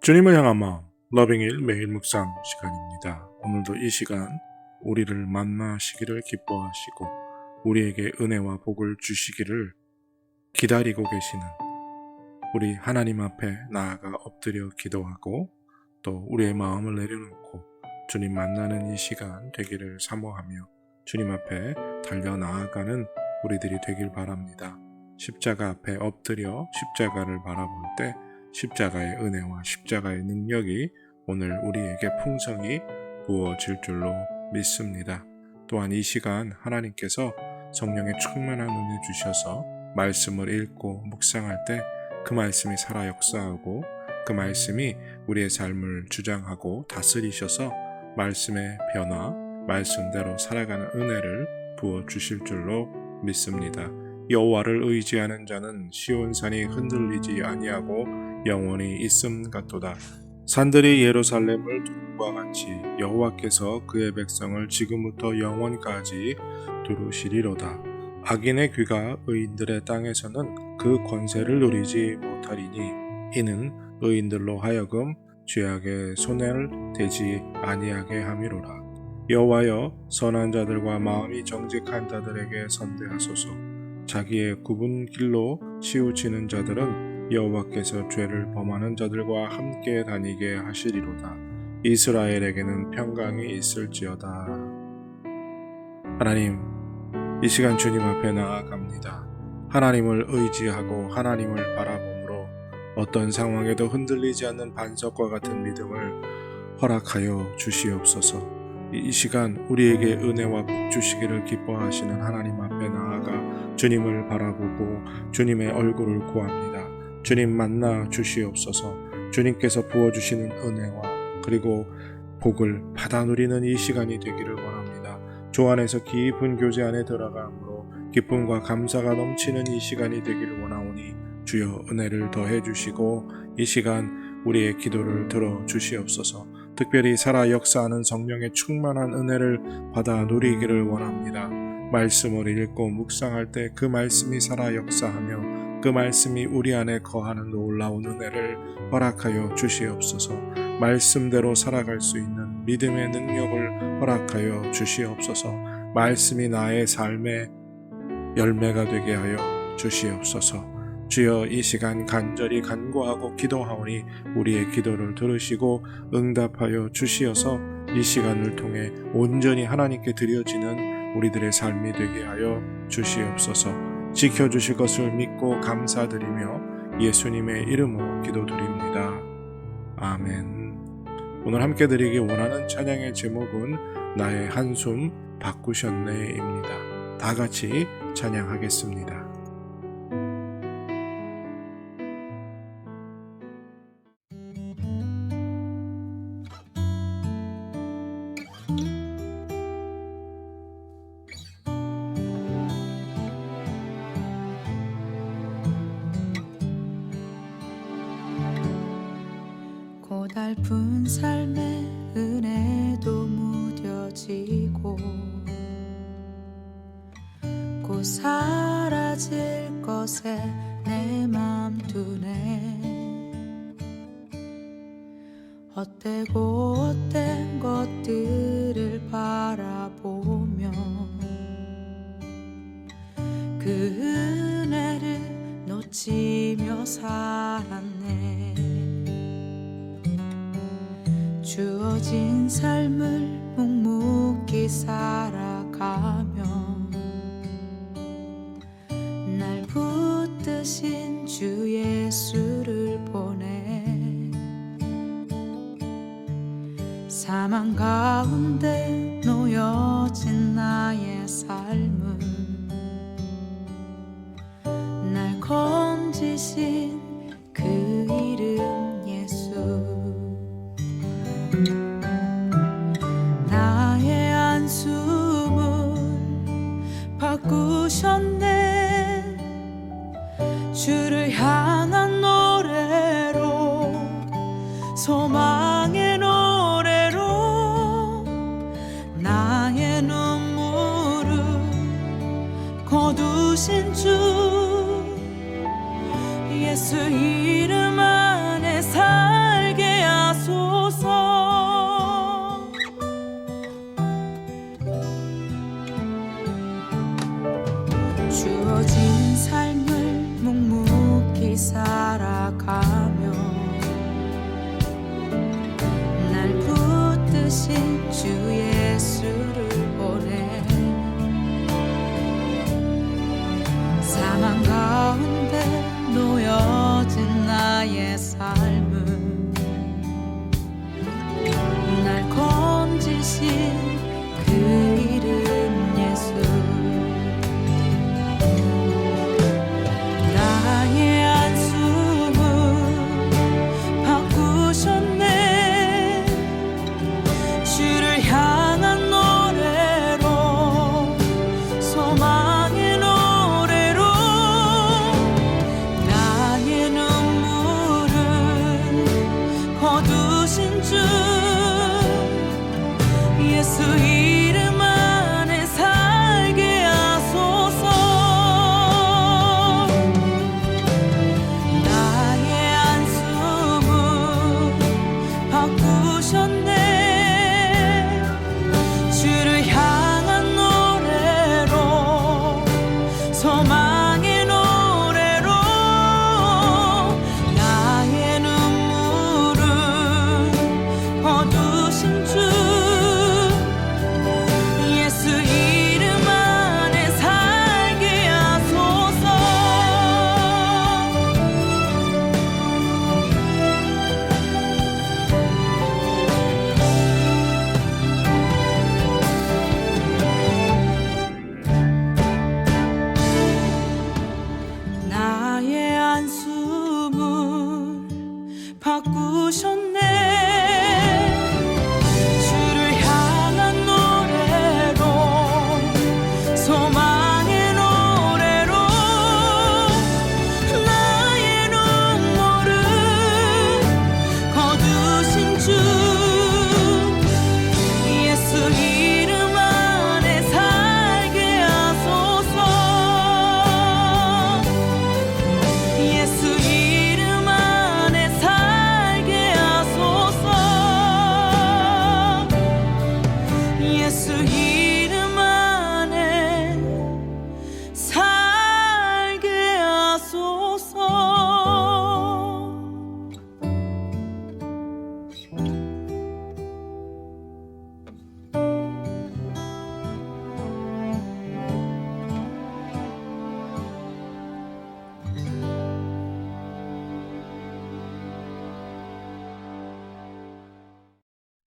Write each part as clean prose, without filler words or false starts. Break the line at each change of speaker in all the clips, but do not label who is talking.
주님을 향한 마음 러빙일 매일 묵상 시간입니다. 오늘도 이 시간 우리를 만나시기를 기뻐하시고 우리에게 은혜와 복을 주시기를 기다리고 계시는 우리 하나님 앞에 나아가 엎드려 기도하고 또 우리의 마음을 내려놓고 주님 만나는 이 시간 되기를 사모하며 주님 앞에 달려 나아가는 우리들이 되길 바랍니다. 십자가 앞에 엎드려 십자가를 바라볼 때 십자가의 은혜와 십자가의 능력이 오늘 우리에게 풍성히 부어질 줄로 믿습니다. 또한 이 시간 하나님께서 성령의 충만한 은혜 주셔서 말씀을 읽고 묵상할 때 그 말씀이 살아 역사하고 그 말씀이 우리의 삶을 주장하고 다스리셔서 말씀의 변화, 말씀대로 살아가는 은혜를 부어주실 줄로 믿습니다. 여호와를 의지하는 자는 시온산이 흔들리지 아니하고 영원히 있음 같도다. 산들이 예루살렘을 두rum과 같이 여호와께서 그의 백성을 지금부터 영원까지 두루시리로다. 악인의 귀가 의인들의 땅에서는 그 권세를 누리지 못하리니 이는 의인들로 하여금 죄악의 손을 대지 아니하게 함이로라. 여호와여, 선한 자들과 마음이 정직한 자들에게 선대하소서. 자기의 굽은 길로 치우치는 자들은 여호와께서 죄를 범하는 자들과 함께 다니게 하시리로다. 이스라엘에게는 평강이 있을지어다. 하나님, 이 시간 주님 앞에 나아갑니다. 하나님을 의지하고 하나님을 바라봄으로 어떤 상황에도 흔들리지 않는 반석과 같은 믿음을 허락하여 주시옵소서. 이 시간 우리에게 은혜와 복 주시기를 기뻐하시는 하나님 앞에 나아가 주님을 바라보고 주님의 얼굴을 구합니다. 주님 만나 주시옵소서. 주님께서 부어주시는 은혜와 그리고 복을 받아 누리는 이 시간이 되기를 원합니다. 주 안에서 깊은 교제 안에 들어가므로 기쁨과 감사가 넘치는 이 시간이 되기를 원하오니 주여 은혜를 더해 주시고 이 시간 우리의 기도를 들어 주시옵소서. 특별히 살아 역사하는 성령의 충만한 은혜를 받아 누리기를 원합니다. 말씀을 읽고 묵상할 때 그 말씀이 살아 역사하며 그 말씀이 우리 안에 거하는 놀라운 은혜를 허락하여 주시옵소서. 말씀대로 살아갈 수 있는 믿음의 능력을 허락하여 주시옵소서. 말씀이 나의 삶의 열매가 되게 하여 주시옵소서. 주여 이 시간 간절히 간구하고 기도하오니 우리의 기도를 들으시고 응답하여 주시어서 이 시간을 통해 온전히 하나님께 드려지는 우리들의 삶이 되게 하여 주시옵소서. 지켜주실 것을 믿고 감사드리며 예수님의 이름으로 기도드립니다. 아멘. 오늘 함께 드리기 원하는 찬양의 제목은 나의 한숨 바꾸셨네입니다. 다 같이 찬양하겠습니다.
고달픈 삶의 은혜도 무뎌지고 곧 사라질 것에 내 맘 두네. 헛되고 헛된 것들을 바라보며 그 은혜를 놓치며 살았네. 주어진 삶을 묵묵히 살아가며 날 붙드신 주 예수를 보내. 사망 가운데 놓여진 나의 삶을 날 건지신 그 이름 예수. 나의 한숨을 바꾸셨네. 주를 향한 노래로 소망의 노래로 나의 눈물을 거두신 주 예수 나아가며 날 붙드신 주 예수를 보내 사망 가운데 놓여진 나의 삶을 날 건지신 그 이름 예수 나의 한숨을 바꾸셨네 주를 향한 노래로 소망의 노래로 나의 눈물을 거두신 주 예수 이름 안에 살게 하소서 나의 한숨을 바꾸셨네 주를 향한 노래로 소망의 노래로 나의 눈물을 거두신 주 예수 이름 안에 살게 하소서 나의 한숨을 바꾸셨네 주를 향한 노래로 소망의 노래로 나의 눈물을 거두신 주 예수 이름 안에 살게 하소서 예수 이름 안에 살게 하소서 예수 이름 안에 살게 하소서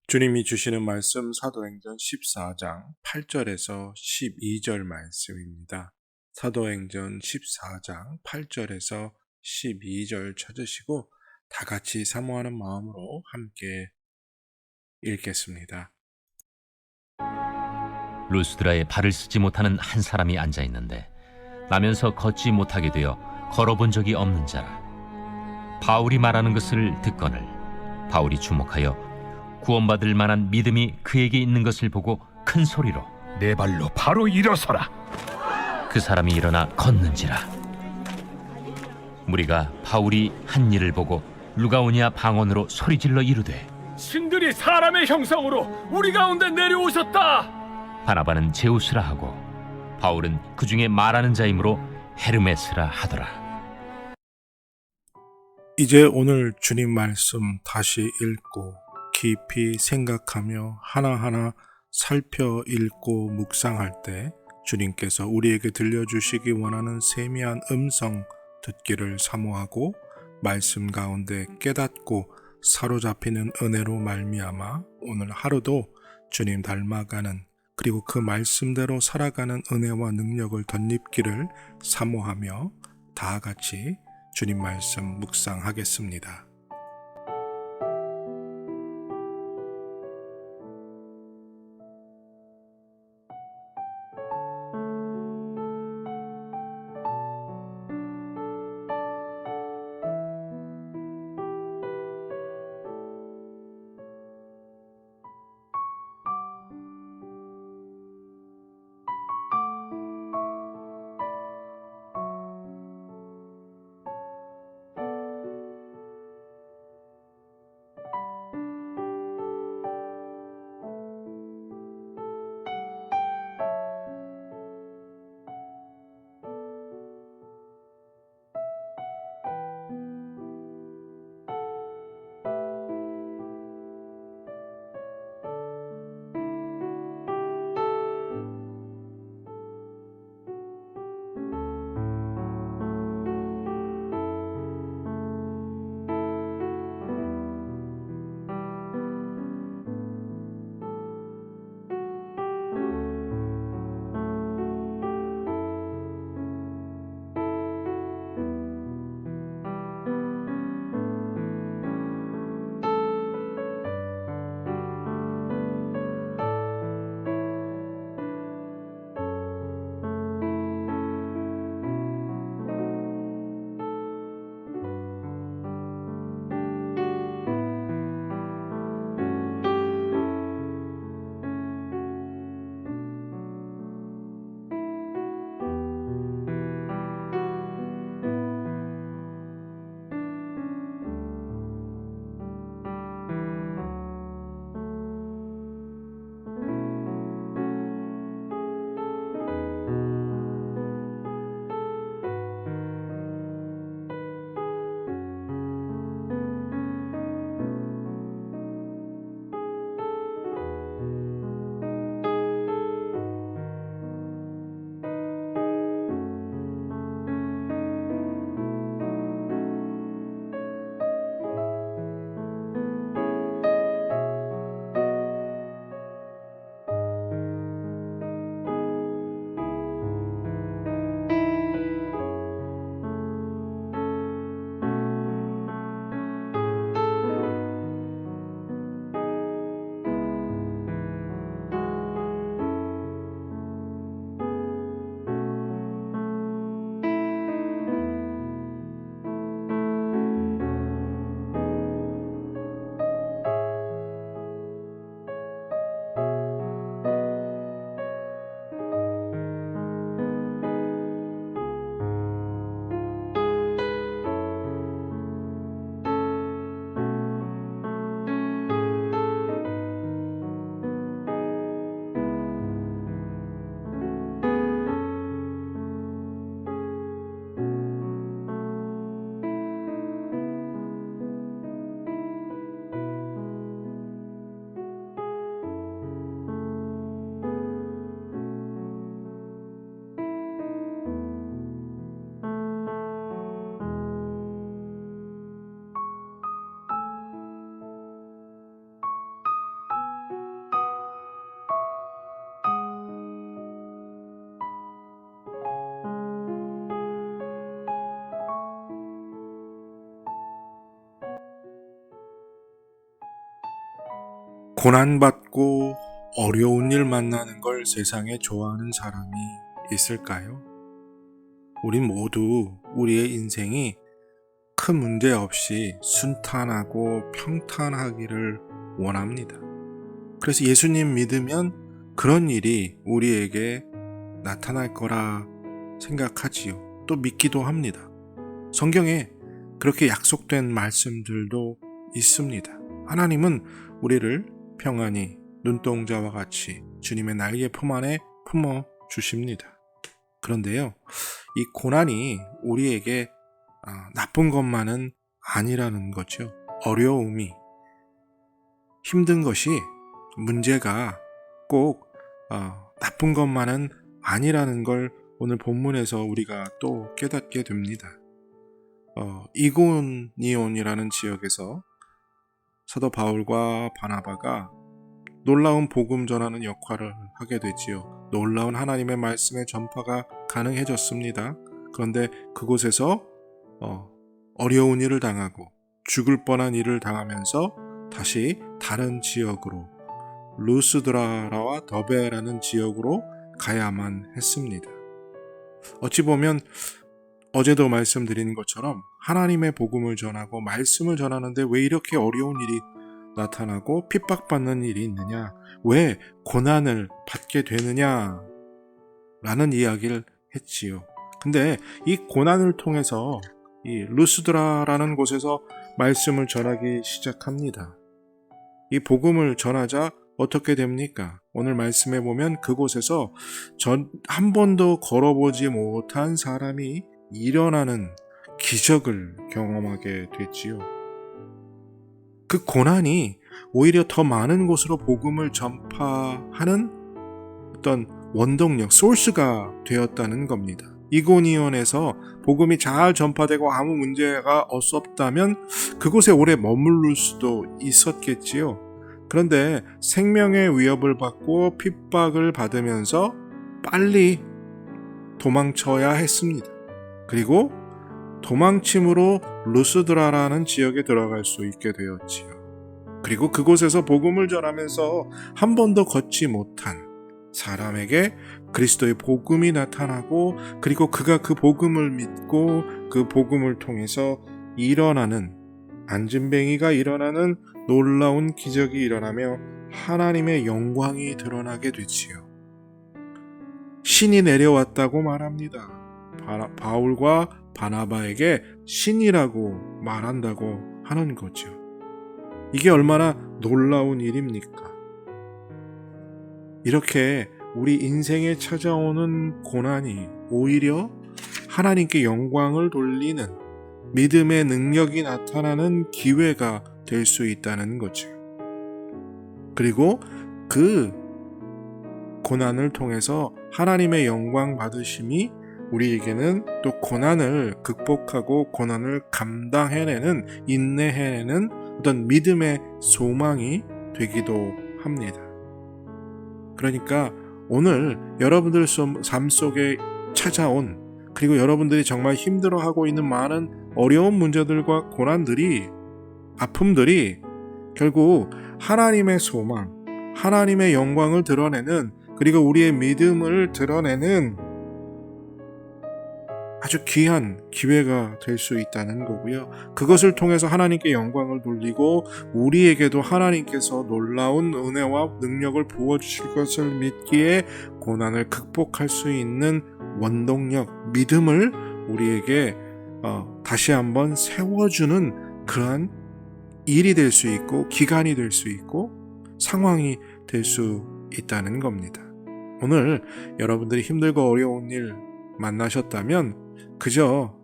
주님이 주시는 말씀 사도행전 14장 8절에서 12절 말씀입니다. 사도행전 14장 8절에서 12절 찾으시고 다 같이 사모하는 마음으로 함께 읽겠습니다.
루스드라에 발을 쓰지 못하는 한 사람이 앉아 있는데 나면서 걷지 못하게 되어 걸어본 적이 없는 자라. 바울이 말하는 것을 듣거늘 바울이 주목하여 구원받을 만한 믿음이 그에게 있는 것을 보고 큰 소리로
내 발로 바로 일어서라.
그 사람이 일어나 걷는지라. 무리가 바울이 한 일을 보고 루가오니아 방언으로 소리질러 이르되
신들이 사람의 형상으로 우리 가운데 내려오셨다.
바나바는 제우스라 하고 바울은 그 중에 말하는 자이므로 헤르메스라 하더라.
이제 오늘 주님 말씀 다시 읽고 깊이 생각하며 하나하나 살펴 읽고 묵상할 때 주님께서 우리에게 들려주시기 원하는 세미한 음성 듣기를 사모하고 말씀 가운데 깨닫고 사로잡히는 은혜로 말미암아 오늘 하루도 주님 닮아가는 그리고 그 말씀대로 살아가는 은혜와 능력을 덧입기를 사모하며 다 같이 주님 말씀 묵상하겠습니다. 고난받고 어려운 일 만나는 걸 세상에 좋아하는 사람이 있을까요? 우린 모두 우리의 인생이 큰 문제 없이 순탄하고 평탄하기를 원합니다. 그래서 예수님 믿으면 그런 일이 우리에게 나타날 거라 생각하지요. 또 믿기도 합니다. 성경에 그렇게 약속된 말씀들도 있습니다. 하나님은 우리를 평안히 눈동자와 같이 주님의 날개 품 안에 품어 주십니다. 그런데요, 이 고난이 우리에게 나쁜 것만은 아니라는 거죠. 어려움이, 힘든 것이, 문제가 꼭 나쁜 것만은 아니라는 걸 오늘 본문에서 우리가 또 깨닫게 됩니다. 이고니온이라는 지역에서 사도 바울과 바나바가 놀라운 복음 전하는 역할을 하게 되지요. 놀라운 하나님의 말씀의 전파가 가능해졌습니다. 그런데 그곳에서 어려운 일을 당하고 죽을 뻔한 일을 당하면서 다시 다른 지역으로 루스드라와 더베라는 지역으로 가야만 했습니다. 어찌 보면 어제도 말씀드린 것처럼 하나님의 복음을 전하고 말씀을 전하는데 왜 이렇게 어려운 일이 나타나고 핍박받는 일이 있느냐, 왜 고난을 받게 되느냐 라는 이야기를 했지요. 근데 이 고난을 통해서 이 루스드라라는 곳에서 말씀을 전하기 시작합니다. 이 복음을 전하자 어떻게 됩니까? 오늘 말씀해 보면 그곳에서 한 번도 걸어보지 못한 사람이 일어나는 기적을 경험하게 됐지요. 그 고난이 오히려 더 많은 곳으로 복음을 전파하는 어떤 원동력, 소스가 되었다는 겁니다. 이고니온에서 복음이 잘 전파되고 아무 문제가 없었다면 그곳에 오래 머무를 수도 있었겠지요. 그런데 생명의 위협을 받고 핍박을 받으면서 빨리 도망쳐야 했습니다. 그리고 도망침으로 루스드라라는 지역에 들어갈 수 있게 되었지요. 그리고 그곳에서 복음을 전하면서 한 번도 걷지 못한 사람에게 그리스도의 복음이 나타나고, 그리고 그가 그 복음을 믿고 그 복음을 통해서 일어나는, 안진뱅이가 일어나는 놀라운 기적이 일어나며 하나님의 영광이 드러나게 되지요. 신이 내려왔다고 말합니다. 바울과 바나바에게 신이라고 말한다고 하는 거죠. 이게 얼마나 놀라운 일입니까? 이렇게 우리 인생에 찾아오는 고난이 오히려 하나님께 영광을 돌리는 믿음의 능력이 나타나는 기회가 될 수 있다는 거죠. 그리고 그 고난을 통해서 하나님의 영광 받으심이 우리에게는 또 고난을 극복하고 고난을 감당해내는, 인내해내는 어떤 믿음의 소망이 되기도 합니다. 그러니까 오늘 여러분들 삶 속에 찾아온, 그리고 여러분들이 정말 힘들어하고 있는 많은 어려운 문제들과 고난들이, 아픔들이 결국 하나님의 소망, 하나님의 영광을 드러내는, 그리고 우리의 믿음을 드러내는 아주 귀한 기회가 될 수 있다는 거고요. 그것을 통해서 하나님께 영광을 돌리고 우리에게도 하나님께서 놀라운 은혜와 능력을 부어주실 것을 믿기에 고난을 극복할 수 있는 원동력, 믿음을 우리에게 다시 한번 세워주는 그러한 일이 될 수 있고, 기간이 될 수 있고, 상황이 될 수 있다는 겁니다. 오늘 여러분들이 힘들고 어려운 일 만나셨다면 그저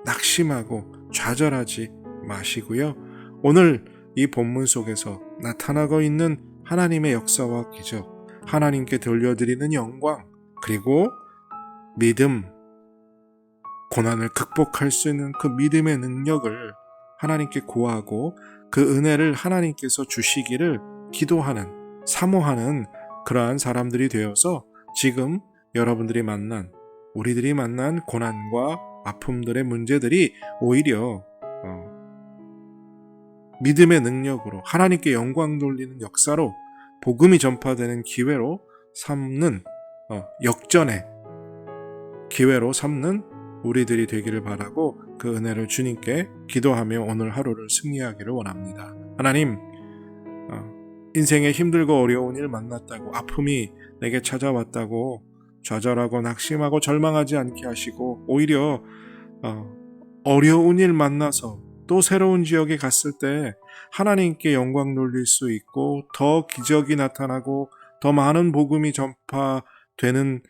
낙심하고 좌절하지 마시고요. 오늘 이 본문 속에서 나타나고 있는 하나님의 역사와 기적, 하나님께 돌려드리는 영광, 그리고 믿음, 고난을 극복할 수 있는 그 믿음의 능력을 하나님께 구하고 그 은혜를 하나님께서 주시기를 기도하는, 사모하는 그러한 사람들이 되어서 지금 여러분들이 만난, 우리들이 만난 고난과 아픔들의 문제들이 오히려 믿음의 능력으로 하나님께 영광 돌리는 역사로 복음이 전파되는 기회로 삼는 역전의 기회로 삼는 우리들이 되기를 바라고 그 은혜를 주님께 기도하며 오늘 하루를 승리하기를 원합니다. 하나님, 인생에 힘들고 어려운 일 만났다고 아픔이 내게 찾아왔다고 좌절하고 낙심하고 절망하지 않게 하시고 오히려 어려운 일 만나서 또 새로운 지역에 갔을 때 하나님께 영광 돌릴 수 있고 더 기적이 나타나고 더 많은 복음이 전파되는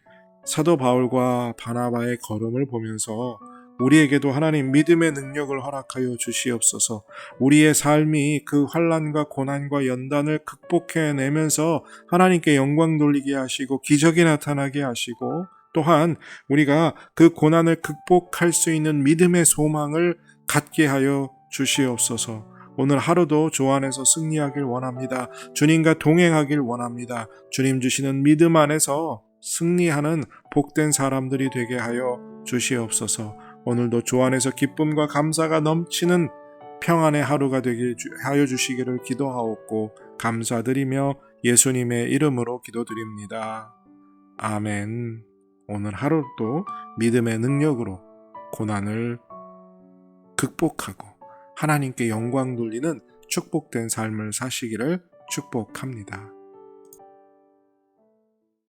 사도 바울과 바나바의 걸음을 보면서 우리에게도 하나님 믿음의 능력을 허락하여 주시옵소서. 우리의 삶이 그 환난과 고난과 연단을 극복해내면서 하나님께 영광 돌리게 하시고 기적이 나타나게 하시고 또한 우리가 그 고난을 극복할 수 있는 믿음의 소망을 갖게 하여 주시옵소서. 오늘 하루도 주 안에서 승리하길 원합니다. 주님과 동행하길 원합니다. 주님 주시는 믿음 안에서 승리하는 복된 사람들이 되게 하여 주시옵소서. 오늘도 주 안에서 기쁨과 감사가 넘치는 평안의 하루가 되게 하여 주시기를 기도하옵고 감사드리며 예수님의 이름으로 기도드립니다. 아멘. 오늘 하루도 믿음의 능력으로 고난을 극복하고 하나님께 영광 돌리는 축복된 삶을 사시기를 축복합니다.